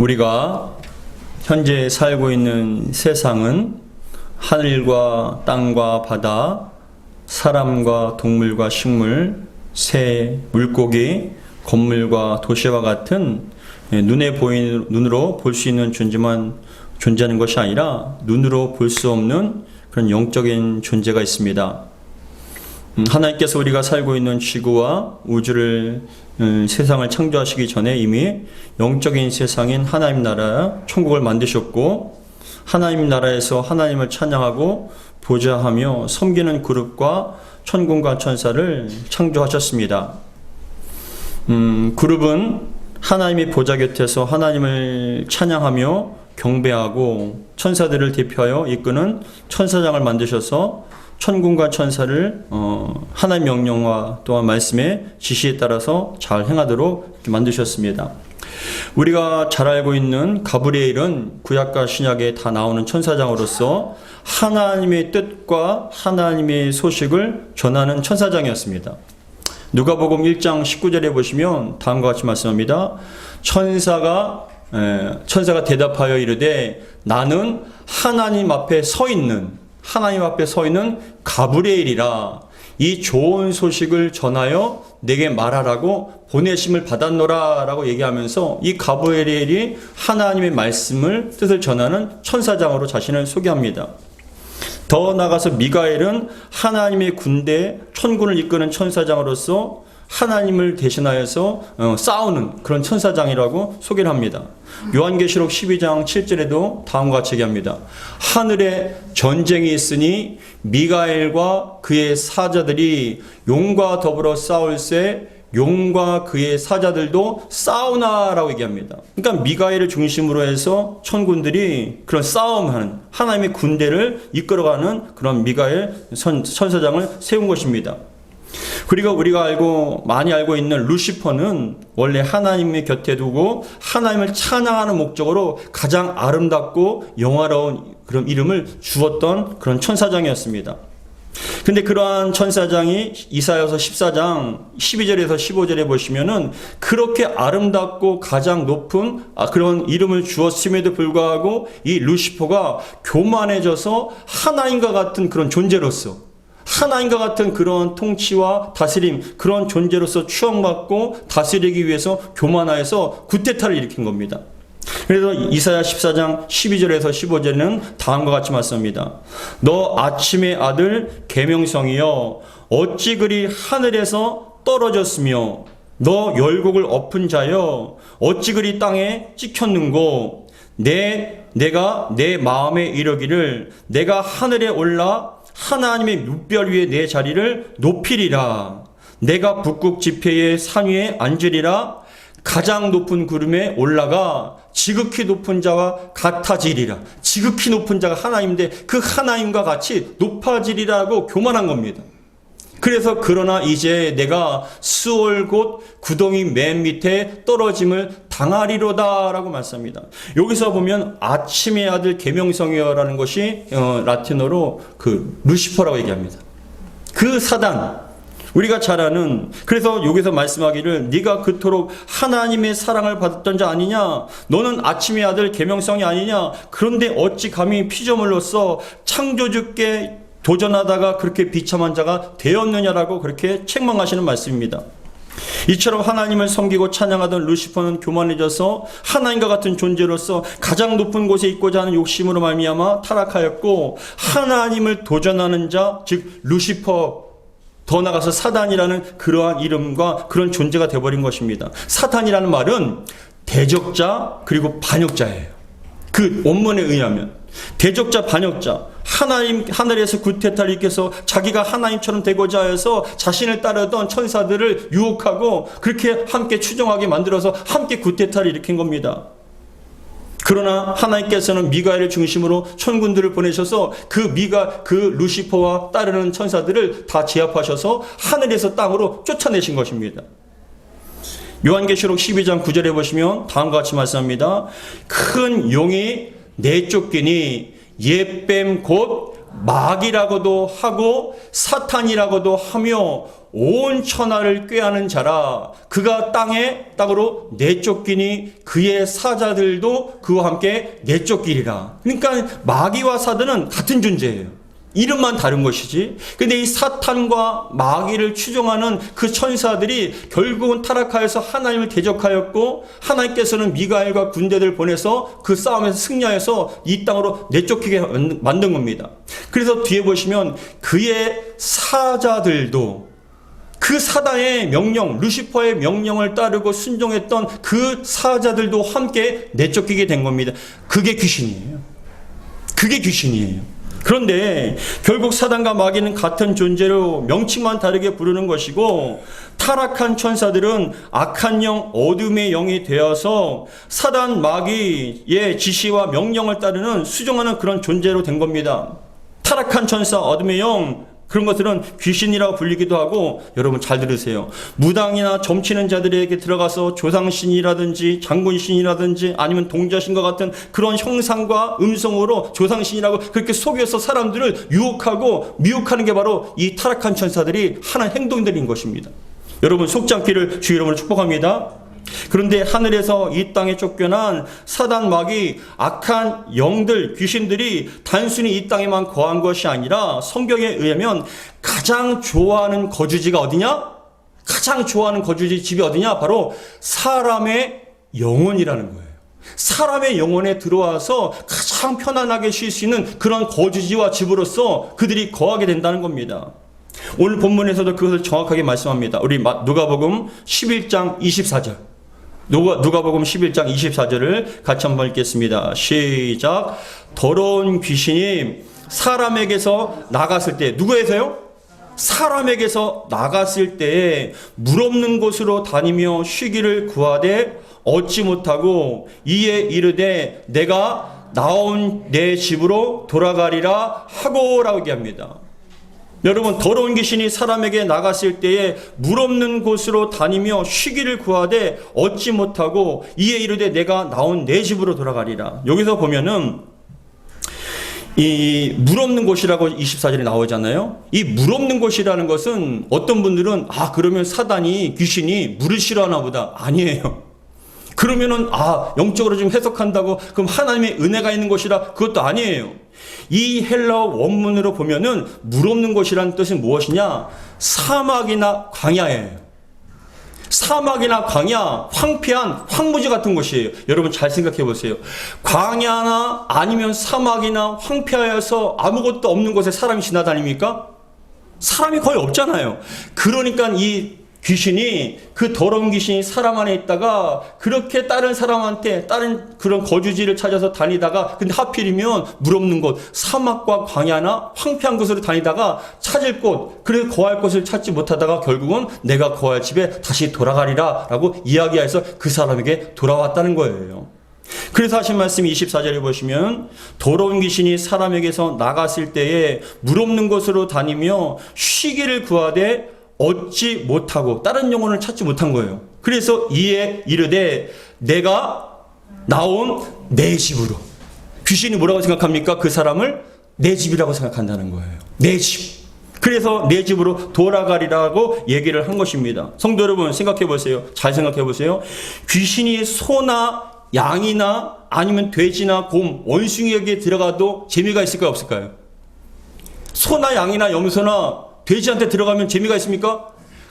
우리가 현재 살고 있는 세상은 하늘과 땅과 바다, 사람과 동물과 식물, 새, 물고기, 건물과 도시와 같은 눈으로 볼 수 있는 존재만 존재하는 것이 아니라 눈으로 볼 수 없는 그런 영적인 존재가 있습니다. 하나님께서 우리가 살고 있는 지구와 우주를 세상을 창조하시기 전에 이미 영적인 세상인 하나님 나라 천국을 만드셨고, 하나님 나라에서 하나님을 찬양하고 보좌하며 섬기는 그룹과 천군과 천사를 창조하셨습니다. 그룹은 하나님의 보좌 곁에서 하나님을 찬양하며 경배하고, 천사들을 대표하여 이끄는 천사장을 만드셔서 천군과 천사를 하나님 명령과 또한 말씀의 지시에 따라서 잘 행하도록 만드셨습니다. 우리가 잘 알고 있는 가브리엘은 구약과 신약에 다 나오는 천사장으로서 하나님의 뜻과 하나님의 소식을 전하는 천사장이었습니다. 누가복음 1장 19절에 보시면 다음과 같이 말씀합니다. 천사가 대답하여 이르되 나는 하나님 앞에 서 있는 가브리엘이라, 이 좋은 소식을 전하여 내게 말하라고 보내심을 받았노라 라고 얘기하면서 이 가브리엘이 하나님의 말씀을 뜻을 전하는 천사장으로 자신을 소개합니다. 더 나아가서 미가엘은 하나님의 군대 천군을 이끄는 천사장으로서 하나님을 대신하여서 싸우는 그런 천사장이라고 소개를 합니다. 요한계시록 12장 7절에도 다음과 같이 얘기합니다. 하늘에 전쟁이 있으니 미가엘과 그의 사자들이 용과 더불어 싸울세 용과 그의 사자들도 싸우나라고 얘기합니다. 그러니까 미가엘을 중심으로 해서 천군들이 그런 싸움하는 하나님의 군대를 이끌어가는 그런 미가엘 천사장을 세운 것입니다. 그리고 우리가 많이 알고 있는 루시퍼는 원래 하나님의 곁에 두고 하나님을 찬양하는 목적으로 가장 아름답고 영화로운 그런 이름을 주었던 그런 천사장이었습니다. 근데 그러한 천사장이 이사야서 14장 12절에서 15절에 보시면은 그렇게 아름답고 가장 높은 그런 이름을 주었음에도 불구하고 이 루시퍼가 교만해져서 하나님과 같은 그런 존재로서, 하나님과 같은 그런 통치와 다스림, 그런 존재로서 추앙받고 다스리기 위해서 교만하여서 구테타를 일으킨 겁니다. 그래서 이사야 14장 12절에서 15절에는 다음과 같이 말씀합니다. 너 아침의 아들 계명성이여 어찌 그리 하늘에서 떨어졌으며 너 열국을 엎은 자여 어찌 그리 땅에 찍혔는고, 내가 내 마음에 이르기를 내가 하늘에 올라 하나님의 뭇별 위에 내 자리를 높이리라. 내가 북극 지폐의 산 위에 앉으리라. 가장 높은 구름에 올라가 지극히 높은 자와 같아지리라. 지극히 높은 자가 하나님인데 그 하나님과 같이 높아지리라고 교만한 겁니다. 그래서 그러나 이제 내가 수월 곧 구덩이 맨 밑에 떨어짐을 당하리로다 라고 말씀합니다. 여기서 보면 아침의 아들 계명성이여라는 것이 라틴어로 그 루시퍼라고 얘기합니다. 그 사단, 우리가 잘 아는, 그래서 여기서 말씀하기를 네가 그토록 하나님의 사랑을 받았던 자 아니냐, 너는 아침의 아들 계명성이 아니냐, 그런데 어찌 감히 피조물로서 창조주께 도전하다가 그렇게 비참한 자가 되었느냐라고 그렇게 책망하시는 말씀입니다. 이처럼 하나님을 섬기고 찬양하던 루시퍼는 교만해져서 하나님과 같은 존재로서 가장 높은 곳에 있고자 하는 욕심으로 말미암아 타락하였고, 하나님을 도전하는 자, 즉 루시퍼, 더 나아가서 사단이라는 그러한 이름과 그런 존재가 되어버린 것입니다. 사탄이라는 말은 대적자 그리고 반역자예요. 그 원문에 의하면 대적자, 반역자, 하늘에서 구테타를 일으켜서 자기가 하나님처럼 되고자 해서 자신을 따르던 천사들을 유혹하고 그렇게 함께 추종하게 만들어서 함께 구테타를 일으킨 겁니다. 그러나 하나님께서는 미가엘을 중심으로 천군들을 보내셔서 그 루시퍼와 따르는 천사들을 다 제압하셔서 하늘에서 땅으로 쫓아내신 것입니다. 요한계시록 12장 9절에 보시면 다음과 같이 말씀합니다. 큰 용이 내쫓기니 옛뱀 곧 마귀라고도 하고 사탄이라고도 하며 온 천하를 꾀하는 자라. 그가 땅으로 내쫓기니 그의 사자들도 그와 함께 내쫓기리라. 그러니까 마귀와 사단은 같은 존재예요. 이름만 다른 것이지. 근데 이 사탄과 마귀를 추종하는 그 천사들이 결국은 타락하여서 하나님을 대적하였고, 하나님께서는 미가엘과 군대들 보내서 그 싸움에서 승리하여서 이 땅으로 내쫓기게 만든 겁니다. 그래서 뒤에 보시면 그의 사자들도, 그 사단의 명령, 루시퍼의 명령을 따르고 순종했던 그 사자들도 함께 내쫓기게 된 겁니다. 그게 귀신이에요. 그게 귀신이에요. 그런데 결국 사단과 마귀는 같은 존재로 명칭만 다르게 부르는 것이고, 타락한 천사들은 악한 영, 어둠의 영이 되어서 사단 마귀의 지시와 명령을 따르는 수종하는 그런 존재로 된 겁니다. 타락한 천사, 어둠의 영, 그런 것들은 귀신이라고 불리기도 하고, 여러분 잘 들으세요. 무당이나 점치는 자들에게 들어가서 조상신이라든지 장군신이라든지 아니면 동자신과 같은 그런 형상과 음성으로 조상신이라고 그렇게 속여서 사람들을 유혹하고 미혹하는 게 바로 이 타락한 천사들이 하는 행동들인 것입니다. 여러분 속지 않기를 주의 이름으로 축복합니다. 그런데 하늘에서 이 땅에 쫓겨난 사단 마귀 악한 영들 귀신들이 단순히 이 땅에만 거한 것이 아니라 성경에 의하면 가장 좋아하는 거주지가 어디냐? 가장 좋아하는 거주지 집이 어디냐? 바로 사람의 영혼이라는 거예요. 사람의 영혼에 들어와서 가장 편안하게 쉴 수 있는 그런 거주지와 집으로서 그들이 거하게 된다는 겁니다. 오늘 본문에서도 그것을 정확하게 말씀합니다. 우리 누가복음 11장 24절. 누가복음 11장 24절을 같이 한번 읽겠습니다. 시작. 더러운 귀신이 사람에게서 나갔을 때, 누구에서요? 사람에게서 나갔을 때에 물 없는 곳으로 다니며 쉬기를 구하되 얻지 못하고 이에 이르되 내가 나온 내 집으로 돌아가리라 하고라고 얘기합니다. 여러분, 더러운 귀신이 사람에게 나갔을 때에 물 없는 곳으로 다니며 쉬기를 구하되 얻지 못하고 이에 이르되 내가 나온 내 집으로 돌아가리라. 여기서 보면은 이 물 없는 곳이라고 24절에 나오잖아요. 이 물 없는 곳이라는 것은 어떤 분들은 그러면 사단이 귀신이 물을 싫어하나 보다. 아니에요. 그러면은 영적으로 좀 해석한다고 그럼 하나님의 은혜가 있는 곳이라, 그것도 아니에요. 이 헬라어 원문으로 보면은 물 없는 곳이라는 뜻은 무엇이냐? 사막이나 광야예요. 사막이나 광야, 황폐한 황무지 같은 곳이에요. 여러분 잘 생각해 보세요. 광야나 아니면 사막이나 황폐하여서 아무것도 없는 곳에 사람이 지나다닙니까? 사람이 거의 없잖아요. 그러니까 이 귀신이, 그 더러운 귀신이 사람 안에 있다가 그렇게 다른 사람한테 다른 그런 거주지를 찾아서 다니다가, 근데 하필이면 물 없는 곳, 사막과 광야나 황폐한 곳으로 다니다가 찾을 곳, 그래서 거할 곳을 찾지 못하다가 결국은 내가 거할 집에 다시 돌아가리라 라고 이야기해서 그 사람에게 돌아왔다는 거예요. 그래서 하신 말씀 24절에 보시면 더러운 귀신이 사람에게서 나갔을 때에 물 없는 곳으로 다니며 쉬기를 구하되 얻지 못하고, 다른 영혼을 찾지 못한 거예요. 그래서 이에 이르되 내가 나온 내 집으로. 귀신이 뭐라고 생각합니까? 그 사람을 내 집이라고 생각한다는 거예요. 내 집. 그래서 내 집으로 돌아가리라고 얘기를 한 것입니다. 성도 여러분 생각해 보세요. 잘 생각해 보세요. 귀신이 소나 양이나 아니면 돼지나 곰, 원숭이에게 들어가도 재미가 있을까요? 없을까요? 소나 양이나 염소나 돼지한테 들어가면 재미가 있습니까?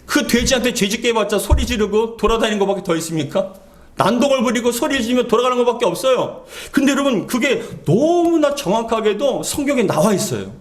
그 돼지한테 죄짓게 해봤자 소리 지르고 돌아다니는 것밖에 더 있습니까? 난동을 부리고 소리 지르며 돌아가는 것밖에 없어요. 근데 여러분 그게 너무나 정확하게도 성경에 나와 있어요.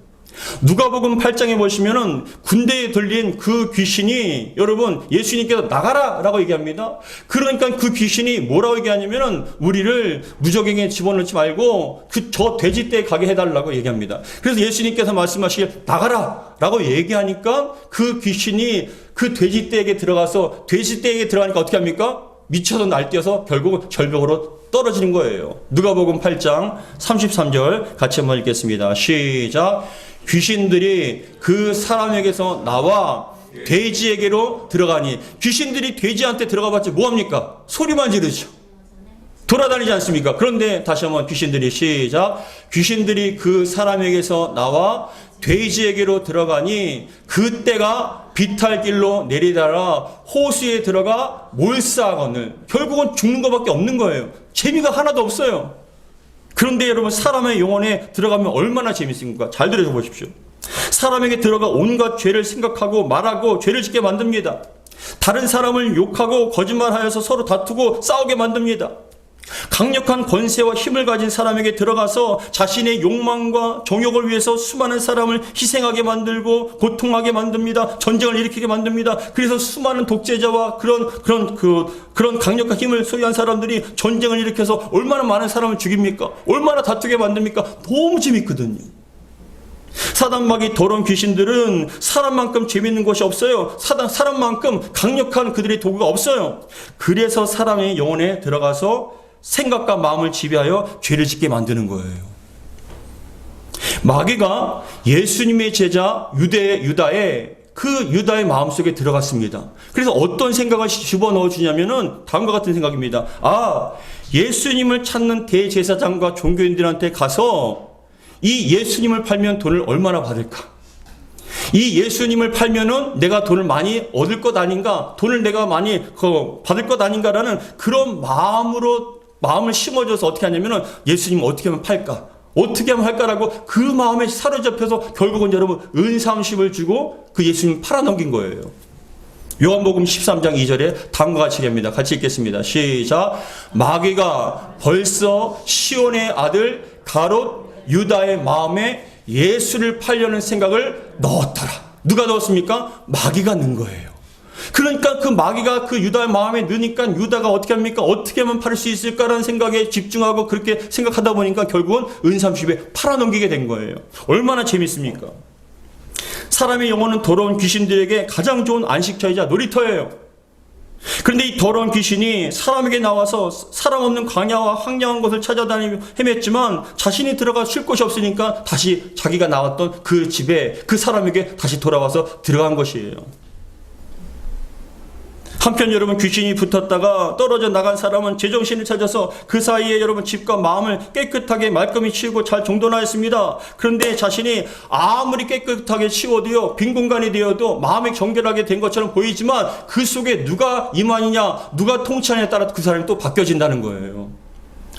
누가복음 8장에 보시면은 군대에 들린 그 귀신이, 여러분 예수님께서 나가라 라고 얘기합니다. 그러니까 그 귀신이 뭐라고 얘기하냐면은 우리를 무적행에 집어넣지 말고 저 돼지떼에 가게 해달라고 얘기합니다. 그래서 예수님께서 말씀하시길 나가라 라고 얘기하니까 그 귀신이 그 돼지떼에게 들어가서, 돼지떼에게 들어가니까 어떻게 합니까? 미쳐서 날뛰어서 결국 절벽으로 떨어지는 거예요. 누가복음 8장 33절 같이 한번 읽겠습니다. 시작. 귀신들이 그 사람에게서 나와 돼지에게로 들어가니. 귀신들이 돼지한테 들어가봤자 뭐합니까? 소리만 지르죠. 돌아다니지 않습니까? 그런데 다시 한번 귀신들이 시작. 귀신들이 그 사람에게서 나와 돼지에게로 들어가니 그때가 비탈길로 내리다라 호수에 들어가 몰사하거늘. 결국은 죽는 것밖에 없는 거예요. 재미가 하나도 없어요. 그런데 여러분, 사람의 영혼에 들어가면 얼마나 재밌습니까? 잘 들어줘 보십시오. 사람에게 들어가 온갖 죄를 생각하고 말하고 죄를 짓게 만듭니다. 다른 사람을 욕하고 거짓말하여서 서로 다투고 싸우게 만듭니다. 강력한 권세와 힘을 가진 사람에게 들어가서 자신의 욕망과 정욕을 위해서 수많은 사람을 희생하게 만들고 고통하게 만듭니다. 전쟁을 일으키게 만듭니다. 그래서 수많은 독재자와 그런 강력한 힘을 소유한 사람들이 전쟁을 일으켜서 얼마나 많은 사람을 죽입니까? 얼마나 다투게 만듭니까? 너무 재밌거든요. 사단마귀 더러운 귀신들은 사람만큼 재밌는 것이 없어요. 사람만큼 강력한 그들의 도구가 없어요. 그래서 사람의 영혼에 들어가서 생각과 마음을 지배하여 죄를 짓게 만드는 거예요. 마귀가 예수님의 제자 유다의 마음속에 들어갔습니다. 그래서 어떤 생각을 집어넣어 주냐면은 다음과 같은 생각입니다. 예수님을 찾는 대제사장과 종교인들한테 가서 이 예수님을 팔면 돈을 얼마나 받을까? 이 예수님을 팔면은 내가 돈을 많이 얻을 것 아닌가? 돈을 내가 많이 받을 것 아닌가라는 그런 마음을 심어줘서 어떻게 하냐면은 예수님 어떻게 하면 팔까? 어떻게 하면 할까라고 그 마음에 사로잡혀서 결국은 여러분 은삼십을 주고 그 예수님 팔아넘긴 거예요. 요한복음 13장 2절에 다음과 같이 얘기합니다. 같이 읽겠습니다. 시작. 마귀가 벌써 시온의 아들 가롯 유다의 마음에 예수를 팔려는 생각을 넣었더라. 누가 넣었습니까? 마귀가 넣은 거예요. 그러니까 그 마귀가 그 유다의 마음에 넣으니까 유다가 어떻게 합니까? 어떻게 하면 팔 수 있을까라는 생각에 집중하고 그렇게 생각하다 보니까 결국은 은삼십에 팔아넘기게 된 거예요. 얼마나 재밌습니까? 사람의 영혼은 더러운 귀신들에게 가장 좋은 안식처이자 놀이터예요. 그런데 이 더러운 귀신이 사람에게 나와서 사람 없는 광야와 황량한 곳을 찾아다니며 헤맸지만 자신이 들어가 쉴 곳이 없으니까 다시 자기가 나왔던 그 집에 그 사람에게 다시 돌아와서 들어간 것이에요. 한편 여러분, 귀신이 붙었다가 떨어져 나간 사람은 제정신을 찾아서 그 사이에 여러분 집과 마음을 깨끗하게 말끔히 치우고 잘 정돈하였습니다. 그런데 자신이 아무리 깨끗하게 치워도요, 빈 공간이 되어도 마음이 정결하게 된 것처럼 보이지만 그 속에 누가 임하느냐, 누가 통치하느냐에 따라 그 사람이 또 바뀌어진다는 거예요.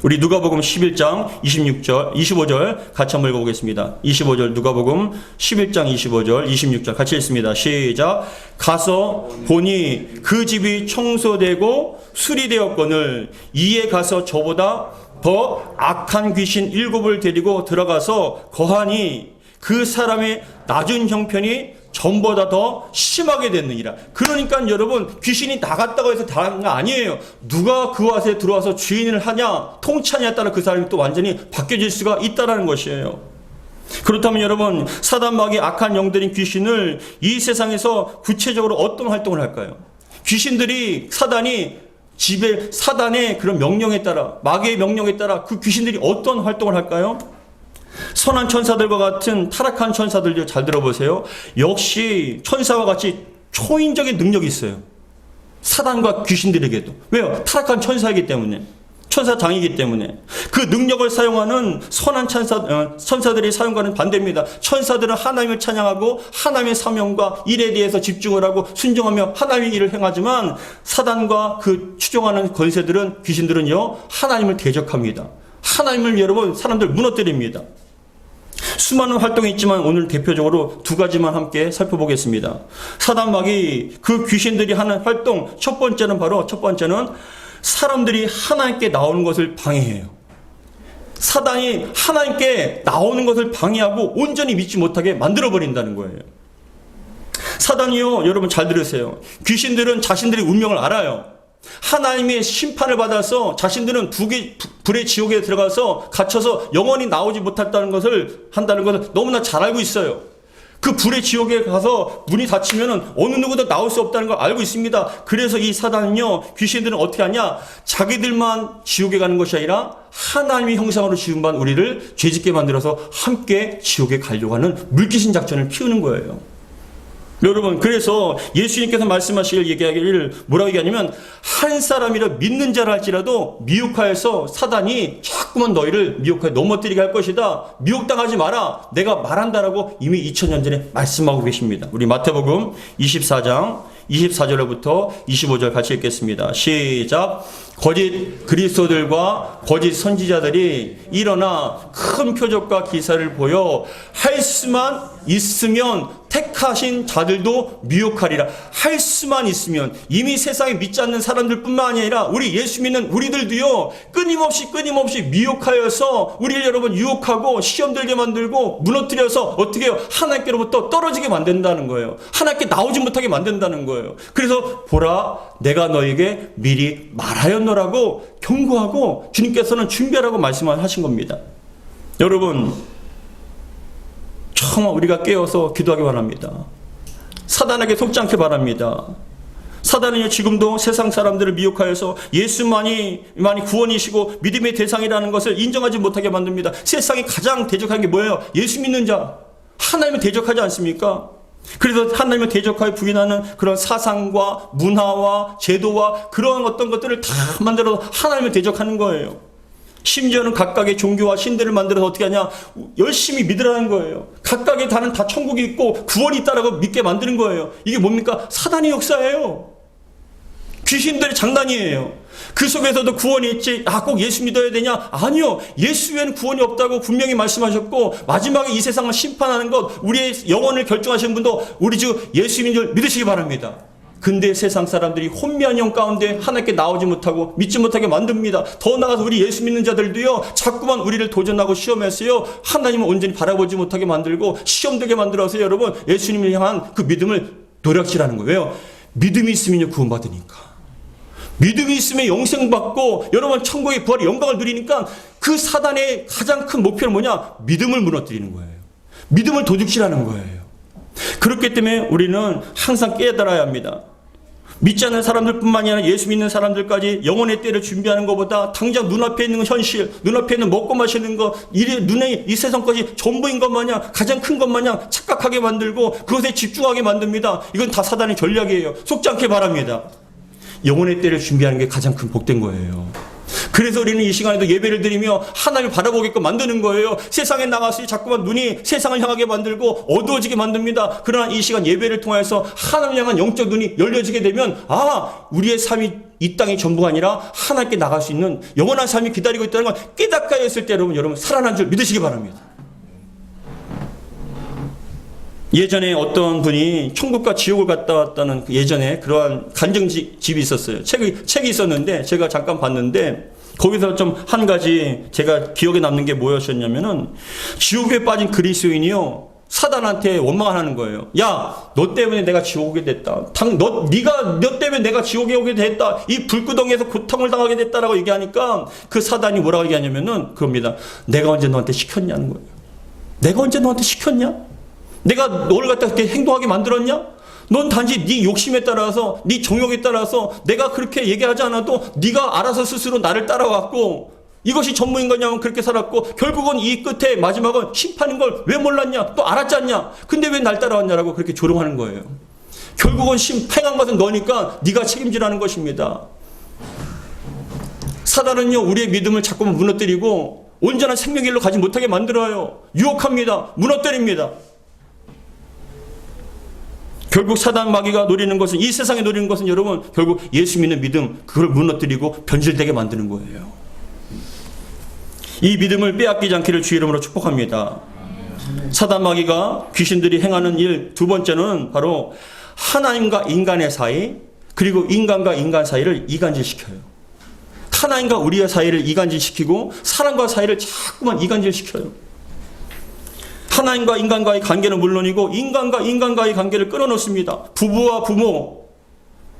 우리 누가복음 11장 25절 같이 한번 읽어보겠습니다. 25절 누가복음 11장 25절 26절 같이 읽습니다. 시작. 가서 보니 그 집이 청소되고 수리되었거늘 이에 가서 저보다 더 악한 귀신 7을 데리고 들어가서 거하니 그 사람의 낮은 형편이 전보다 더 심하게 됐느니라. 그러니까 여러분, 귀신이 나갔다고 해서 다른 거 아니에요. 누가 그 밭에 들어와서 주인을 하냐, 통치하냐에 따라 그 사람이 또 완전히 바뀌어질 수가 있다는 것이에요. 그렇다면 여러분, 사단마귀 악한 영들인 귀신을 이 세상에서 구체적으로 어떤 활동을 할까요? 귀신들이 사단의 그런 명령에 따라, 마귀의 명령에 따라 그 귀신들이 어떤 활동을 할까요? 선한 천사들과 같은 타락한 천사들도 잘 들어보세요. 역시 천사와 같이 초인적인 능력이 있어요. 사단과 귀신들에게도. 왜요? 타락한 천사이기 때문에. 천사장이기 때문에. 그 능력을 사용하는 선한 천사들의 사용과는 반대입니다. 천사들은 하나님을 찬양하고 하나님의 사명과 일에 대해서 집중을 하고 순종하며 하나님의 일을 행하지만 사단과 그 추종하는 권세들은, 귀신들은요, 하나님을 대적합니다. 하나님을 여러분, 사람들 무너뜨립니다. 수많은 활동이 있지만 오늘 대표적으로 두 가지만 함께 살펴보겠습니다. 사단마귀 그 귀신들이 하는 활동, 첫 번째는 사람들이 하나님께 나오는 것을 방해해요. 사단이 하나님께 나오는 것을 방해하고 온전히 믿지 못하게 만들어버린다는 거예요. 사단이요, 여러분 잘 들으세요. 귀신들은 자신들의 운명을 알아요. 하나님의 심판을 받아서 자신들은 불의 지옥에 들어가서 갇혀서 영원히 나오지 못한다는 것을 너무나 잘 알고 있어요. 그 불의 지옥에 가서 문이 닫히면 어느 누구도 나올 수 없다는 걸 알고 있습니다. 그래서 이 사단은요, 귀신들은 어떻게 하냐, 자기들만 지옥에 가는 것이 아니라 하나님의 형상으로 지음받은 우리를 죄짓게 만들어서 함께 지옥에 가려고 하는 물귀신 작전을 피우는 거예요. 여러분, 그래서 예수님께서 말씀하시길 얘기하기를 뭐라고 얘기하냐면, 한 사람이라 믿는 자라 할지라도 미혹하여서 사단이 자꾸만 너희를 미혹하여 넘어뜨리게 할 것이다. 미혹당하지 마라. 내가 말한다라고 이미 2000년 전에 말씀하고 계십니다. 우리 마태복음 24장 24절부터 25절 같이 읽겠습니다. 시작. 거짓 그리스도들과 거짓 선지자들이 일어나 큰 표적과 기사를 보여 할 수만 있으면 택하신 자들도 미혹하리라. 할 수만 있으면, 이미 세상에 믿지 않는 사람들뿐만 아니라 우리 예수 믿는 우리들도요, 끊임없이 미혹하여서 우리를 여러분 유혹하고 시험 들게 만들고 무너뜨려서 어떻게 해요? 하나님께로부터 떨어지게 만든다는 거예요. 하나님께 나오지 못하게 만든다는 거예요. 그래서 보라, 내가 너에게 미리 말하였노라고 경고하고 주님께서는 준비하라고 말씀하신 겁니다. 여러분, 정말 우리가 깨어서 기도하기 바랍니다. 사단에게 속지 않게 바랍니다. 사단은요, 지금도 세상 사람들을 미혹하여서 예수만이 구원이시고 믿음의 대상이라는 것을 인정하지 못하게 만듭니다. 세상이 가장 대적한 게 뭐예요? 예수 믿는 자. 하나님을 대적하지 않습니까? 그래서 하나님을 대적하여 부인하는 그런 사상과 문화와 제도와 그런 어떤 것들을 다 만들어서 하나님을 대적하는 거예요. 심지어는 각각의 종교와 신들을 만들어서 어떻게 하냐? 열심히 믿으라는 거예요. 각각의 다른 다 천국이 있고 구원이 있다라고 믿게 만드는 거예요. 이게 뭡니까? 사단의 역사예요. 귀신들의 장난이에요. 그 속에서도 구원이 있지, 꼭 예수 믿어야 되냐? 아니요. 예수 외에는 구원이 없다고 분명히 말씀하셨고, 마지막에 이 세상을 심판하는 것, 우리의 영혼을 결정하시는 분도 우리 주 예수님인 줄 믿으시기 바랍니다. 근데 세상 사람들이 혼미한 영 가운데 하나님께 나오지 못하고 믿지 못하게 만듭니다. 더 나아가서 우리 예수 믿는 자들도요, 자꾸만 우리를 도전하고 시험했어요. 하나님을 온전히 바라보지 못하게 만들고 시험되게 만들어서 여러분, 예수님을 향한 그 믿음을 노력시라는 거예요. 왜요? 믿음이 있으면 구원받으니까. 믿음이 있으면 영생받고 여러분 천국의 부활의 영광을 누리니까, 그 사단의 가장 큰 목표는 뭐냐? 믿음을 무너뜨리는 거예요. 믿음을 도둑질하는 거예요. 그렇기 때문에 우리는 항상 깨달아야 합니다. 믿지 않는 사람들뿐만이 아니라 예수 믿는 사람들까지 영혼의 때를 준비하는 것보다 당장 눈앞에 있는 현실, 눈앞에 있는 먹고 마시는 것, 눈에 이 세상 것이 전부인 것 마냥, 가장 큰 것 마냥 착각하게 만들고 그것에 집중하게 만듭니다. 이건 다 사단의 전략이에요. 속지 않게 바랍니다. 영혼의 때를 준비하는 게 가장 큰 복된 거예요. 그래서 우리는 이 시간에도 예배를 드리며 하나님을 바라보게끔 만드는 거예요. 세상에 나가서 자꾸만 눈이 세상을 향하게 만들고 어두워지게 만듭니다. 그러나 이 시간 예배를 통해서 하나님을 향한 영적 눈이 열려지게 되면, 우리의 삶이 이 땅의 전부가 아니라 하나님께 나갈 수 있는 영원한 삶이 기다리고 있다는 걸 깨닫게 했을 때 여러분 살아난 줄 믿으시기 바랍니다. 예전에 어떤 분이 천국과 지옥을 갔다 왔다는 예전에 그러한 간증집이 있었어요. 책이 있었는데 제가 잠깐 봤는데, 거기서 좀 한 가지 제가 기억에 남는 게 뭐였냐면은, 지옥에 빠진 그리스도인이요, 사단한테 원망을 하는 거예요. 야, 너 때문에 내가 지옥에 오게 됐다. 너 때문에 내가 지옥에 오게 됐다. 이 불구덩이에서 고통을 당하게 됐다라고 얘기하니까, 그 사단이 뭐라고 얘기하냐면은 그겁니다. 내가 언제 너한테 시켰냐는 거예요. 내가 언제 너한테 시켰냐? 내가 너를 갖다 그렇게 행동하게 만들었냐? 넌 단지 네 욕심에 따라서, 네 정욕에 따라서 내가 그렇게 얘기하지 않아도 네가 알아서 스스로 나를 따라왔고, 이것이 전부인 거냐면 그렇게 살았고, 결국은 이 끝에 마지막은 심판인 걸 왜 몰랐냐? 또 알았지 않냐? 근데 왜 날 따라왔냐라고 그렇게 조롱하는 거예요. 결국은 행한 것은 너니까 네가 책임지라는 것입니다. 사단은요, 우리의 믿음을 자꾸만 무너뜨리고 온전한 생명길로 가지 못하게 만들어요. 유혹합니다. 무너뜨립니다. 결국 사단 마귀가 노리는 것은, 이 세상에 노리는 것은 여러분, 결국 예수 믿는 믿음, 그걸 무너뜨리고 변질되게 만드는 거예요. 이 믿음을 빼앗기지 않기를 주의 이름으로 축복합니다. 사단 마귀가, 귀신들이 행하는 일 두 번째는 바로 하나님과 인간의 사이, 그리고 인간과 인간 사이를 이간질시켜요. 하나님과 우리의 사이를 이간질시키고 사람과 사이를 자꾸만 이간질시켜요. 하나님과 인간과의 관계는 물론이고 인간과 인간과의 관계를 끊어놓습니다. 부부와 부모,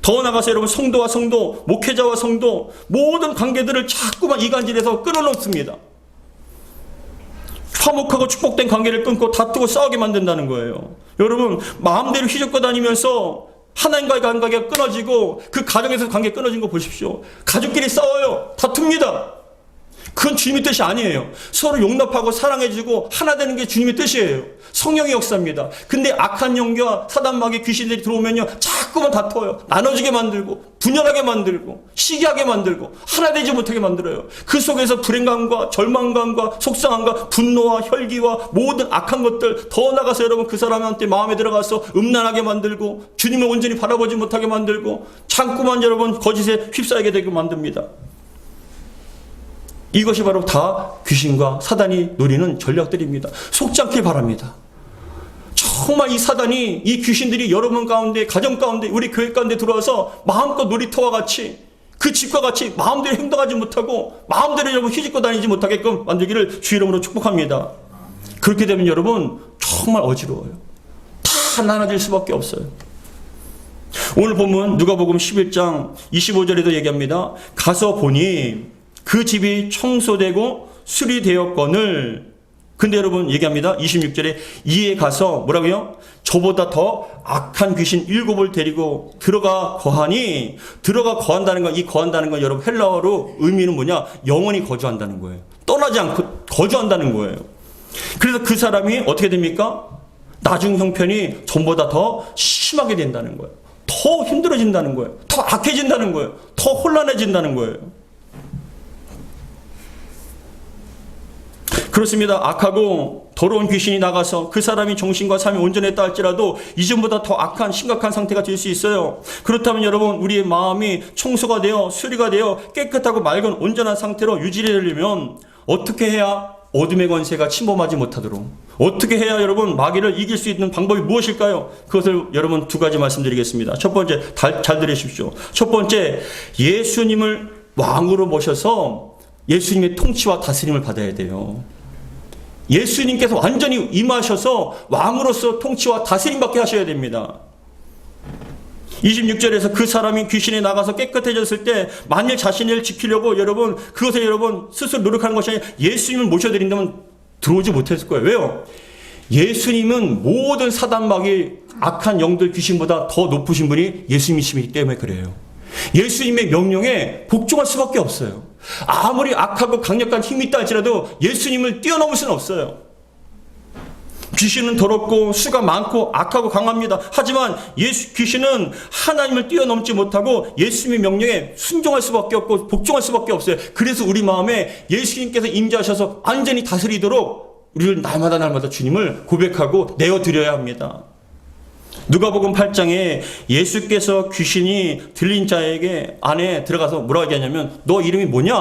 더 나아가서 여러분 성도와 성도, 목회자와 성도, 모든 관계들을 자꾸만 이간질해서 끊어놓습니다. 화목하고 축복된 관계를 끊고 다투고 싸우게 만든다는 거예요. 여러분, 마음대로 휘젓고 다니면서 하나님과의 관계가 끊어지고 그 가정에서 관계 끊어진 거 보십시오. 가족끼리 싸워요. 다툽니다. 그건 주님의 뜻이 아니에요. 서로 용납하고 사랑해주고 하나 되는 게 주님의 뜻이에요. 성령의 역사입니다. 근데 악한 영과 사단마귀 귀신들이 들어오면요, 자꾸만 다퉈요. 나눠지게 만들고 분열하게 만들고 시기하게 만들고 하나 되지 못하게 만들어요. 그 속에서 불행감과 절망감과 속상함과 분노와 혈기와 모든 악한 것들, 더 나가서 여러분 그 사람한테 마음에 들어가서 음란하게 만들고 주님을 온전히 바라보지 못하게 만들고 자꾸만 여러분 거짓에 휩싸이게 되게 만듭니다. 이것이 바로 다 귀신과 사단이 노리는 전략들입니다. 속지 않길 바랍니다. 정말 이 사단이, 이 귀신들이 여러분 가운데, 가정 가운데, 우리 교회 가운데 들어와서 마음껏 놀이터와 같이, 그 집과 같이 마음대로 행동하지 못하고 마음대로 여러분 휘짓고 다니지 못하게끔 만들기를 주 이름으로 축복합니다. 그렇게 되면 여러분 정말 어지러워요. 다 나눠질 수밖에 없어요. 오늘 보면 누가복음 11장 25절에도 얘기합니다. 가서 보니 그 집이 청소되고 수리되었거늘. 근데 여러분 얘기합니다. 26절에 이에 가서 뭐라고요? 저보다 더 악한 귀신 7을 데리고 들어가 거하니, 들어가 거한다는 건, 이 거한다는 건 여러분 헬라어로 의미는 뭐냐? 영원히 거주한다는 거예요. 떠나지 않고 거주한다는 거예요. 그래서 그 사람이 어떻게 됩니까? 나중 형편이 전보다 더 심하게 된다는 거예요. 더 힘들어진다는 거예요. 더 악해진다는 거예요. 더 혼란해진다는 거예요. 그렇습니다. 악하고 더러운 귀신이 나가서 그 사람이 정신과 삶이 온전했다 할지라도 이전보다 더 악한 심각한 상태가 될 수 있어요. 그렇다면 여러분 우리의 마음이 청소가 되어 수리가 되어 깨끗하고 맑은 온전한 상태로 유지되려면 어떻게 해야 어둠의 권세가 침범하지 못하도록, 어떻게 해야 여러분 마귀를 이길 수 있는 방법이 무엇일까요? 그것을 여러분 두 가지 말씀드리겠습니다. 첫 번째, 잘 들으십시오. 첫 번째, 예수님을 왕으로 모셔서 예수님의 통치와 다스림을 받아야 돼요. 예수님께서 완전히 임하셔서 왕으로서 통치와 다스림 받게 하셔야 됩니다. 26절에서 그 사람이 귀신에 나가서 깨끗해졌을 때 만일 자신을 지키려고 여러분 그것에 여러분 스스로 노력하는 것이 아니라 예수님을 모셔드린다면 들어오지 못했을 거예요. 왜요? 예수님은 모든 사단마귀 악한 영들 귀신보다 더 높으신 분이 예수님이시기 때문에 그래요. 예수님의 명령에 복종할 수밖에 없어요. 아무리 악하고 강력한 힘이 있다 할지라도 예수님을 뛰어넘을 수는 없어요. 귀신은 더럽고 수가 많고 악하고 강합니다. 하지만 귀신은 하나님을 뛰어넘지 못하고 예수님의 명령에 순종할 수밖에 없고 복종할 수밖에 없어요. 그래서 우리 마음에 예수님께서 임재하셔서 완전히 다스리도록 우리를 날마다 주님을 고백하고 내어드려야 합니다. 누가복음 8장에 예수께서 귀신이 들린 자에게 안에 들어가서 뭐라고 얘기하냐면 너 이름이 뭐냐?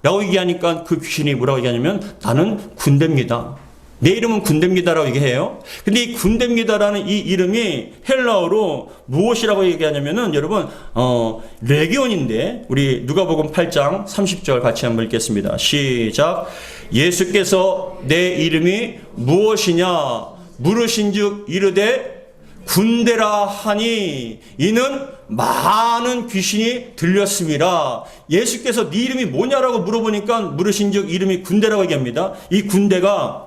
라고 얘기하니까 그 귀신이 뭐라고 얘기하냐면 나는 군대입니다. 내 이름은 군대입니다라고 얘기해요. 근데 이 군대입니다라는 이 이름이 헬라어로 무엇이라고 얘기하냐면은 여러분 레기온인데 우리 누가복음 8장 30절 같이 한번 읽겠습니다. 시작. 예수께서 내 이름이 무엇이냐 물으신즉 이르되 군대라 하니 이는 많은 귀신이 들렸습니다. 예수께서 네 이름이 뭐냐라고 물어보니까 물으신즉 이름이 군대라고 얘기합니다. 이 군대가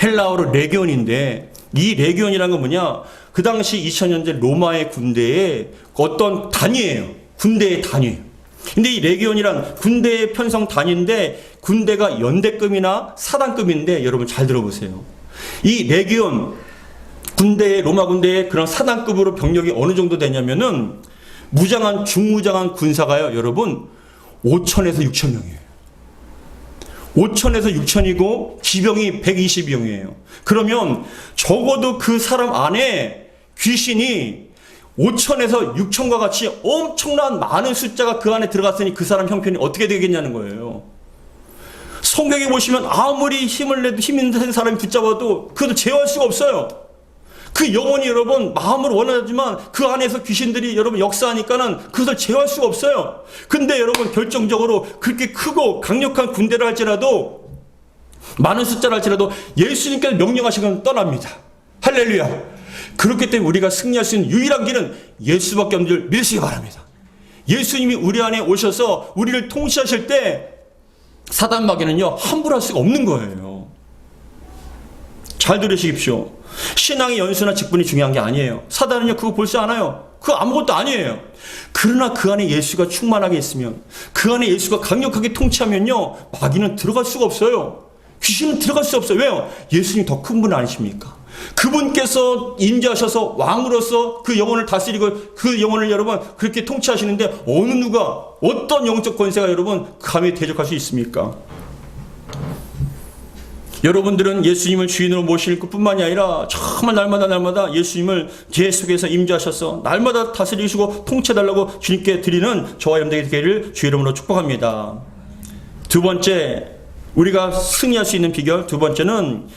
헬라어로 레기온인데 이 레기온이라는 건 뭐냐? 그 당시 2000년 전 로마의 군대의 어떤 단위예요. 군대의 단위. 근데 이 레기온이란 군대의 편성 단위인데 군대가 연대급이나 사단급인데 여러분 잘 들어보세요. 이 레기온 군대의 로마 군대의 그런 사단급으로 병력이 어느 정도 되냐면은 무장한 중무장한 군사가요. 여러분 5천에서 6천 명이에요. 5천에서 6천이고 기병이 120명이에요. 그러면 적어도 그 사람 안에 귀신이 5천에서 6천과 같이 엄청난 많은 숫자가 그 안에 들어갔으니 그 사람 형편이 어떻게 되겠냐는 거예요. 성경에 보시면 아무리 힘을 내도 힘 있는 사람이 붙잡아도 그것도 제어할 수가 없어요. 그 영혼이 여러분 마음으로 원하지만 그 안에서 귀신들이 여러분 역사하니까는 그것을 제어할 수가 없어요. 근데 여러분 결정적으로 그렇게 크고 강력한 군대를 할지라도 많은 숫자를 할지라도 예수님께서 명령하시면 떠납니다. 할렐루야. 그렇기 때문에 우리가 승리할 수 있는 유일한 길은 예수밖에 없는 줄 믿으시기 바랍니다. 예수님이 우리 안에 오셔서 우리를 통치하실 때 사단마귀는요 함부로 할 수가 없는 거예요. 잘 들으십시오. 신앙의 연수나 직분이 중요한 게 아니에요. 사단은요 그거 볼 수 않아요. 그거 아무것도 아니에요. 그러나 그 안에 예수가 충만하게 있으면, 그 안에 예수가 강력하게 통치하면요, 마귀는 들어갈 수가 없어요. 귀신은 들어갈 수 없어요. 왜요? 예수님이 더 큰 분 아니십니까? 그분께서 임재하셔서 왕으로서 그 영혼을 다스리고 그 영혼을 여러분 그렇게 통치하시는데 어느 누가 어떤 영적 권세가 여러분 감히 대적할 수 있습니까? 여러분들은 예수님을 주인으로 모실 것뿐만이 아니라 정말 날마다 예수님을 제 속에서 임재하셔서 날마다 다스리시고 통치해달라고 주님께 드리는 저와 여러분들에게 되기를 주 이름으로 축복합니다. 두 번째, 우리가 승리할 수 있는 비결, 두 번째는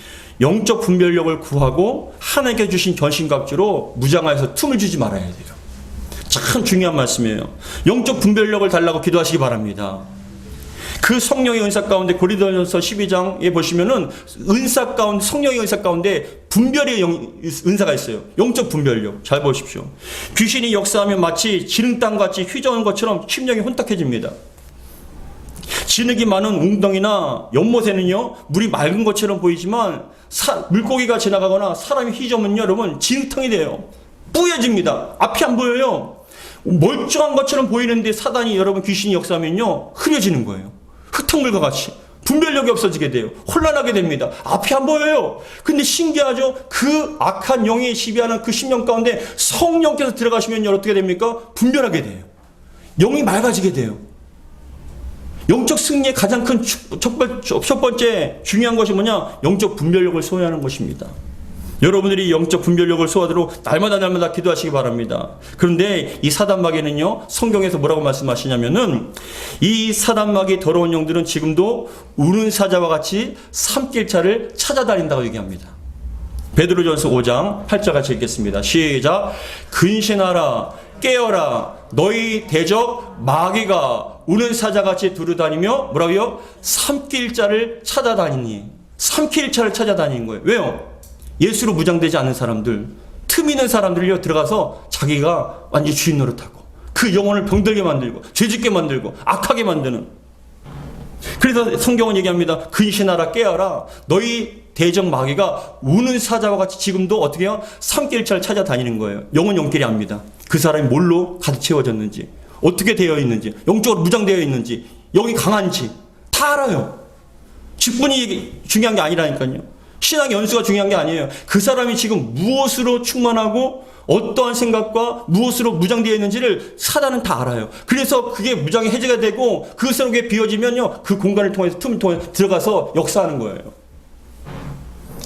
영적 분별력을 구하고 하나님께 주신 전신갑주로 무장하여서 틈을 주지 말아야 돼요. 참 중요한 말씀이에요. 영적 분별력을 달라고 기도하시기 바랍니다. 그 성령의 은사 가운데 고린도전서 12장에 보시면은 은사 가운데, 성령의 은사 가운데 분별의 은사가 있어요. 영적 분별력. 잘 보십시오. 귀신이 역사하면 마치 지능땅같이 휘저은 것처럼 심령이 혼탁해집니다. 진흙이 많은 웅덩이나 연못에는요, 물이 맑은 것처럼 보이지만 물고기가 지나가거나 사람이 휘저으면 여러분 진흙탕이 돼요. 뿌얘집니다. 앞이 안 보여요. 멀쩡한 것처럼 보이는데 사단이 여러분 귀신이 역사하면요, 흐려지는 거예요. 흙탕물과 같이 분별력이 없어지게 돼요. 혼란하게 됩니다. 앞이 안 보여요. 근데 신기하죠? 그 악한 영이 지배하는 그 심령 가운데 성령께서 들어가시면 어떻게 됩니까? 분별하게 돼요. 영이 맑아지게 돼요. 영적 승리의 가장 큰 첫 번째 중요한 것이 뭐냐? 영적 분별력을 소유하는 것입니다. 여러분들이 영적 분별력을 소화하도록 날마다 기도하시기 바랍니다. 그런데 이 사단마귀는요, 성경에서 뭐라고 말씀하시냐면은 이 사단마귀 더러운 영들은 지금도 우는 사자와 같이 삼킬차를 찾아다닌다고 얘기합니다. 베드로전서 5장 8절 같이 읽겠습니다. 시작. 근신하라, 깨어라, 너희 대적 마귀가 우는 사자같이 두루다니며 뭐라고요? 삼킬자를 찾아다니니. 삼킬자를 찾아다니는 거예요. 왜요? 예수로 무장되지 않은 사람들, 틈 있는 사람들이 들어가서 자기가 완전히 주인 노릇하고 그 영혼을 병들게 만들고 죄짓게 만들고 악하게 만드는. 그래서 성경은 얘기합니다. 근신하라, 깨어라, 너희 대적 마귀가 우는 사자와 같이 지금도 어떻게 해요? 삼킬자를 찾아다니는 거예요. 영은 영끼리 압니다. 그 사람이 뭘로 가득 채워졌는지, 어떻게 되어 있는지, 영적으로 무장되어 있는지, 영이 강한지 다 알아요. 직분이 중요한 게 아니라니까요. 신앙의 연수가 중요한 게 아니에요. 그 사람이 지금 무엇으로 충만하고 어떠한 생각과 무엇으로 무장되어 있는지를 사단은 다 알아요. 그래서 그게 무장이 해제가 되고 그 속에 비워지면요, 그 공간을 통해서, 틈을 통해서 들어가서 역사하는 거예요.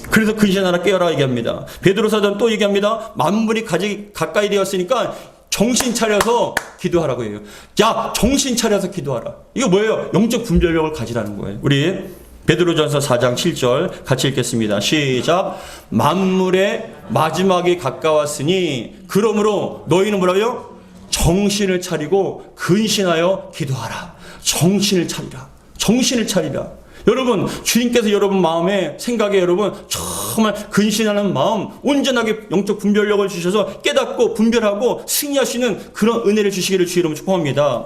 그래서 근신하라, 깨어라 얘기합니다. 베드로사전 또 얘기합니다. 만물이 가까이 되었으니까 정신 차려서 기도하라고 해요. 야, 정신 차려서 기도하라. 이거 뭐예요? 영적 분별력을 가지라는 거예요. 우리 베드로전서 4장 7절 같이 읽겠습니다. 시작. 만물의 마지막이 가까웠으니 그러므로 너희는 뭐라고요? 정신을 차리고 근신하여 기도하라. 정신을 차리라. 정신을 차리라. 여러분, 주님께서 여러분 마음에, 생각에 여러분 정말 근신하는 마음, 온전하게 영적 분별력을 주셔서 깨닫고 분별하고 승리하시는 그런 은혜를 주시기를 주 이름으로 축복합니다.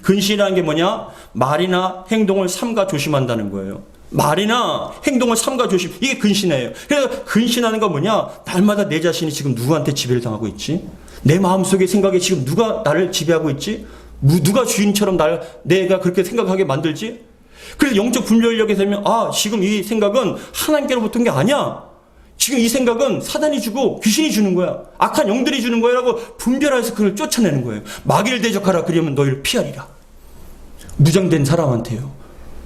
근신이라는 게 뭐냐? 말이나 행동을 삼가 조심한다는 거예요. 말이나 행동을 삼가 조심. 이게 근신이에요. 그래서 근신하는 건 뭐냐? 날마다 내 자신이 지금 누구한테 지배를 당하고 있지? 내 마음속의 생각에 지금 누가 나를 지배하고 있지? 누가 주인처럼 내가 그렇게 생각하게 만들지? 그래서 영적 분별력에 되면, 아, 지금 이 생각은 하나님께로부터 온 게 아니야. 지금 이 생각은 사단이 주고 귀신이 주는 거야. 악한 영들이 주는 거야. 라고 분별해서 그걸 쫓아내는 거예요. 마귀를 대적하라. 그러면 너희를 피하리라. 무장된 사람한테요.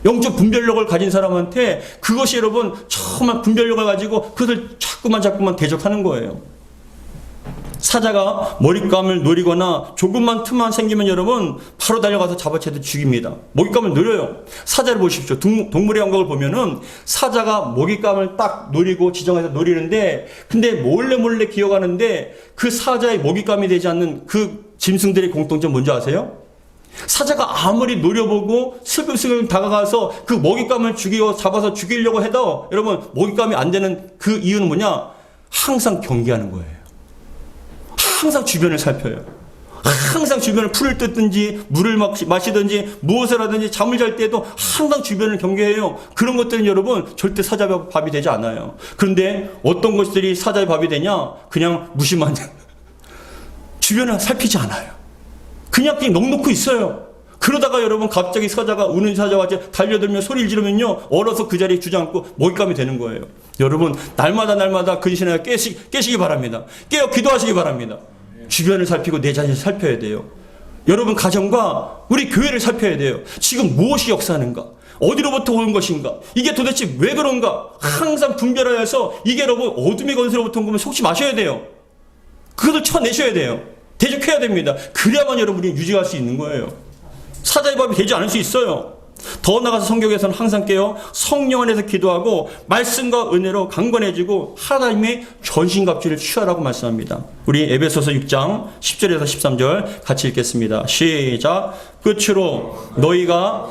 영적 분별력을 가진 사람한테 그것이 여러분 정말 분별력을 가지고 그것을 자꾸만 대적하는 거예요. 사자가 먹잇감을 노리거나 조금만 틈만 생기면 여러분 바로 달려가서 잡아채도 죽입니다. 먹잇감을 노려요. 사자를 보십시오. 동물의 영역을 보면은 사자가 먹잇감을 딱 노리고 지정해서 노리는데, 근데 몰래 기어가는데 그 사자의 먹잇감이 되지 않는 그 짐승들의 공통점 뭔지 아세요? 사자가 아무리 노려보고 슬금슬금 다가가서 그 먹잇감을 잡아서 죽이려고 해도 여러분 먹잇감이 안 되는 그 이유는 뭐냐? 항상 경계하는 거예요. 항상 주변을 살펴요. 항상 주변을 풀을 뜯든지 물을 마시든지 무엇을 하든지 잠을 잘 때도 항상 주변을 경계해요. 그런 것들은 여러분 절대 사자의 밥이 되지 않아요. 그런데 어떤 것들이 사자의 밥이 되냐? 그냥 무심한 주변을 살피지 않아요. 그냥 넋놓고 있어요. 그러다가 여러분 갑자기 사자가 우는 사자가 달려들며 소리를 지르면요, 얼어서 그 자리에 주저앉고 먹잇감이 되는 거예요. 여러분 날마다 근신하여 깨시기 바랍니다. 깨어 기도하시기 바랍니다. 주변을 살피고 내 자신을 살펴야 돼요. 여러분 가정과 우리 교회를 살펴야 돼요. 지금 무엇이 역사하는가? 어디로부터 오는 것인가? 이게 도대체 왜 그런가? 항상 분별하여서 이게 여러분 어둠의 권세로부터 온 거면 속지 마셔야 돼요. 그것을 쳐내셔야 돼요. 대적해야 됩니다. 그래야만 여러분이 유지할 수 있는 거예요. 사자의 밥이 되지 않을 수 있어요. 더 나아가서 성경에서는 항상 깨어 성령 안에서 기도하고 말씀과 은혜로 강건해지고 하나님의 전신갑주를 취하라고 말씀합니다. 우리 에베소서 6장 10절에서 13절 같이 읽겠습니다. 시작. 끝으로 너희가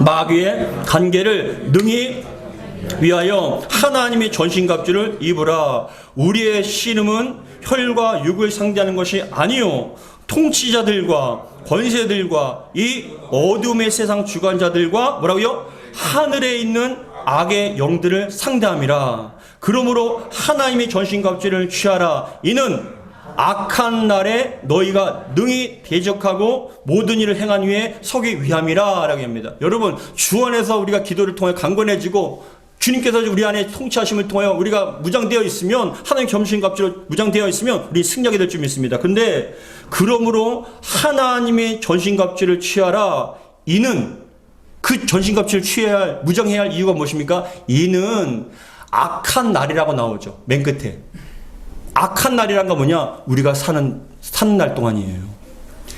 마귀의 관계를 능히 위하여 하나님의 전신갑주를 입으라. 우리의 씨름은 혈과 육을 상대하는 것이 아니요 통치자들과 권세들과 이 어둠의 세상 주관자들과 뭐라고요? 하늘에 있는 악의 영들을 상대함이라. 그러므로 하나님의 전신갑주를 취하라. 이는 악한 날에 너희가 능히 대적하고 모든 일을 행한 후에 서기 위함이라 라고 합니다. 여러분 주 안에서 우리가 기도를 통해 강건해지고 주님께서 우리 안에 통치하심을 통하여 우리가 무장되어 있으면, 하나님 전신갑주로 무장되어 있으면 우리 승리하게 될 줄 믿습니다. 근데 그러므로 하나님의 전신갑주를 취하라. 이는 그 전신갑주를 취해야 할, 무장해야 할 이유가 무엇입니까? 이는 악한 날이라고 나오죠. 맨 끝에. 악한 날이란 건 뭐냐? 우리가 사는 날 동안이에요.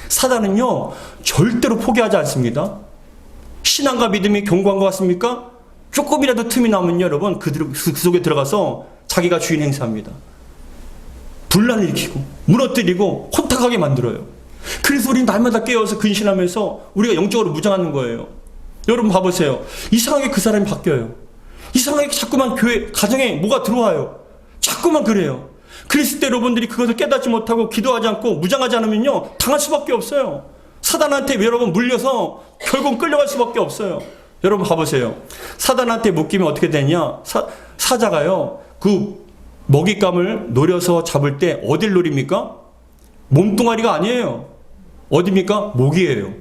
사단은요 절대로 포기하지 않습니다. 신앙과 믿음이 견고한 것 같습니까? 조금이라도 틈이 나면 여러분 그 속에 들어가서 자기가 주인 행사합니다. 분란을 일으키고 무너뜨리고 혼탁하게 만들어요. 그래서 우리는 날마다 깨어서 근신하면서 우리가 영적으로 무장하는 거예요. 여러분 봐보세요. 이상하게 그 사람이 바뀌어요. 이상하게 자꾸만 교회 가정에 뭐가 들어와요. 자꾸만 그래요. 그랬을 때 여러분들이 그것을 깨닫지 못하고 기도하지 않고 무장하지 않으면요 당할 수밖에 없어요. 사단한테 여러분 물려서 결국 끌려갈 수밖에 없어요. 여러분 봐보세요. 사단한테 묶이면 어떻게 되냐? 사자가요 그 먹잇감을 노려서 잡을 때 어딜 노립니까? 몸뚱아리가 아니에요. 어디입니까? 목이에요.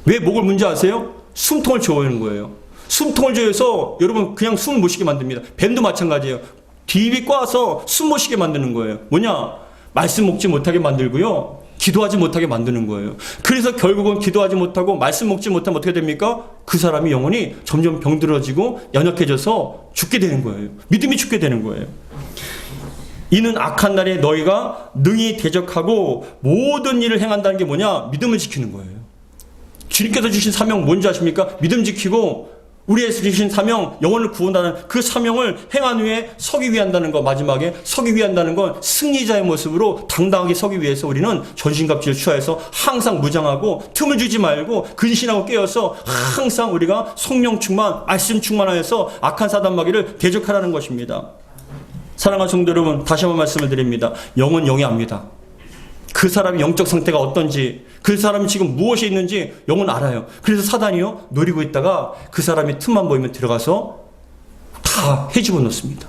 왜 목을 문지 아세요? 숨통을 조이는 거예요. 숨통을 조여서 여러분 그냥 숨을 못 쉬게 만듭니다. 뱀도 마찬가지예요. 뒤입이 꽈서 숨 못 쉬게 만드는 거예요. 뭐냐? 말씀 먹지 못하게 만들고요. 기도하지 못하게 만드는 거예요. 그래서 결국은 기도하지 못하고 말씀 먹지 못하면 어떻게 됩니까? 그 사람이 영혼이 점점 병들어지고 연약해져서 죽게 되는 거예요. 믿음이 죽게 되는 거예요. 이는 악한 날에 너희가 능히 대적하고 모든 일을 행한다는 게 뭐냐? 믿음을 지키는 거예요. 주님께서 주신 사명 뭔지 아십니까? 믿음 지키고 우리에서 주신 사명, 영혼을 구원하는 그 사명을 행한 후에 서기 위한다는 것, 마지막에 서기 위한다는 건 승리자의 모습으로 당당하게 서기 위해서 우리는 전신갑주를 취하여서 항상 무장하고 틈을 주지 말고 근신하고 깨어서 항상 우리가 성령 충만, 말씀 충만하여서 악한 사단 마귀를 대적하라는 것입니다. 사랑하는 성도 여러분, 다시 한번 말씀을 드립니다. 영은 영이 압니다. 그 사람의 영적 상태가 어떤지, 그 사람이 지금 무엇이 있는지 영은 알아요. 그래서 사단이요 노리고 있다가 그 사람이 틈만 보이면 들어가서 다 해집어 놓습니다.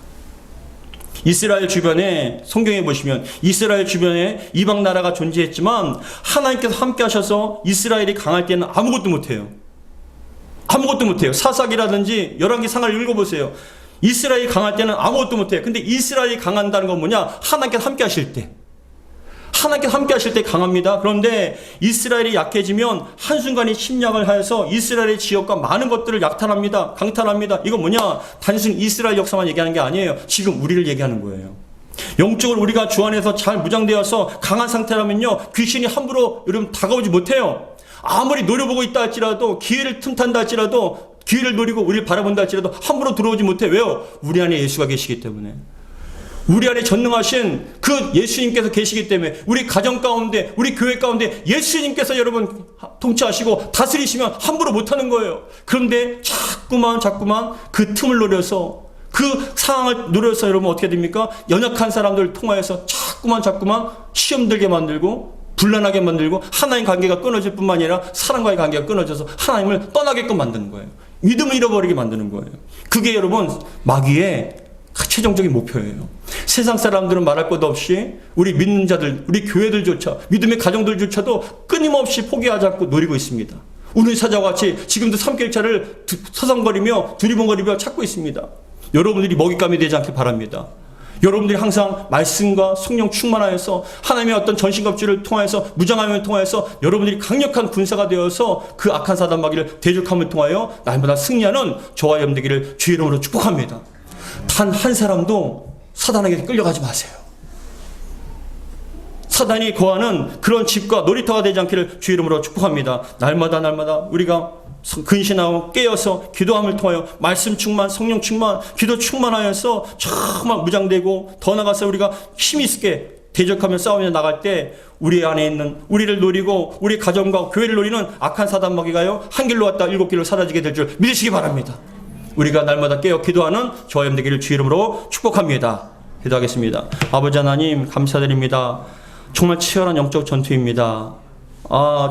이스라엘 주변에, 성경에 보시면 이스라엘 주변에 이방 나라가 존재했지만 하나님께서 함께 하셔서 이스라엘이 강할 때는 아무것도 못해요. 아무것도 못해요. 사사기라든지 열왕기 상하를 읽어보세요. 이스라엘이 강할 때는 아무것도 못해요. 근데 이스라엘이 강한다는 건 뭐냐? 하나님께서 함께 하실 때. 하나님께서 함께 하실 때 강합니다. 그런데 이스라엘이 약해지면 한순간에 침략을 하여서 이스라엘의 지역과 많은 것들을 약탈합니다. 강탈합니다. 이건 뭐냐? 단순히 이스라엘 역사만 얘기하는 게 아니에요. 지금 우리를 얘기하는 거예요. 영적으로 우리가 주 안에서 잘 무장되어서 강한 상태라면요 귀신이 함부로 여러분 다가오지 못해요. 아무리 노려보고 있다 할지라도, 기회를 틈탄다 할지라도, 기회를 노리고 우리를 바라본다 할지라도 함부로 들어오지 못해. 왜요? 우리 안에 예수가 계시기 때문에. 우리 안에 전능하신 그 예수님께서 계시기 때문에, 우리 가정 가운데, 우리 교회 가운데 예수님께서 여러분 통치하시고 다스리시면 함부로 못하는 거예요. 그런데 자꾸만 그 틈을 노려서, 그 상황을 노려서 여러분 어떻게 됩니까? 연약한 사람들을 통하여서 자꾸만 시험 들게 만들고 불안하게 만들고 하나님 관계가 끊어질 뿐만 아니라 사람과의 관계가 끊어져서 하나님을 떠나게끔 만드는 거예요. 믿음을 잃어버리게 만드는 거예요. 그게 여러분 마귀의 최종적인 목표예요. 세상 사람들은 말할 것도 없이 우리 믿는 자들, 우리 교회들조차, 믿음의 가정들조차도 끊임없이 포기하지 않고 노리고 있습니다. 우리 사자와 같이 지금도 3개월차를 서성거리며 두리번거리며 찾고 있습니다. 여러분들이 먹잇감이 되지 않길 바랍니다. 여러분들이 항상 말씀과 성령 충만하여서 하나님의 어떤 전신갑주를 통하여서 무장함을 통하여서 여러분들이 강력한 군사가 되어서 그 악한 사단 마귀를 대적함을 통하여 날마다 승리하는 저와 여러분 되기를 주의 이름으로 축복합니다. 단 한 사람도 사단에게 끌려가지 마세요. 사단이 거하는 그런 집과 놀이터가 되지 않기를 주의 이름으로 축복합니다. 날마다 우리가 근신하고 깨어서 기도함을 통하여 말씀 충만, 성령 충만, 기도 충만하여서 정말 무장되고 더 나아가서 우리가 힘 있게 대적하며 싸우며 나갈 때 우리 안에 있는 우리를 노리고 우리 가정과 교회를 노리는 악한 사단 마귀가요 한 길로 왔다 일곱 길로 사라지게 될 줄 믿으시기 바랍니다. 우리가 날마다 깨어 기도하는 저와 여러분 되기를 주의 이름으로 축복합니다. 기도하겠습니다. 아버지 하나님 감사드립니다. 정말 치열한 영적 전투입니다.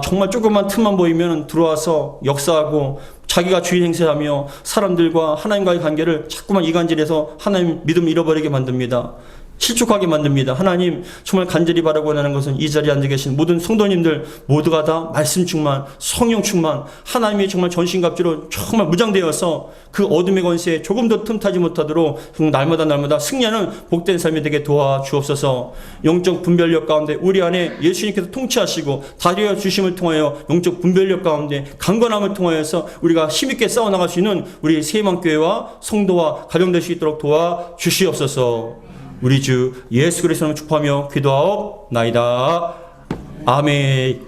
정말 조그만 틈만 보이면 들어와서 역사하고 자기가 주인 행세하며 사람들과 하나님과의 관계를 자꾸만 이간질해서 하나님 믿음 잃어버리게 만듭니다. 실족하게 만듭니다. 하나님 정말 간절히 바라고 원하는 것은 이 자리에 앉아 계신 모든 성도님들 모두가 다 말씀 충만, 성령 충만, 하나님의 정말 전신갑주로 정말 무장되어서 그 어둠의 권세에 조금 더 틈타지 못하도록 날마다 승리하는 복된 삶이 되게 도와주옵소서. 영적 분별력 가운데 우리 안에 예수님께서 통치하시고 다리어 주심을 통하여 영적 분별력 가운데 강건함을 통하여서 우리가 힘있게 싸워나갈 수 있는 우리 세임왕교회와 성도와 가정 될 수 있도록 도와주시옵소서. 우리 주 예수 그리스도를 축복하며 기도하옵나이다. 아멘.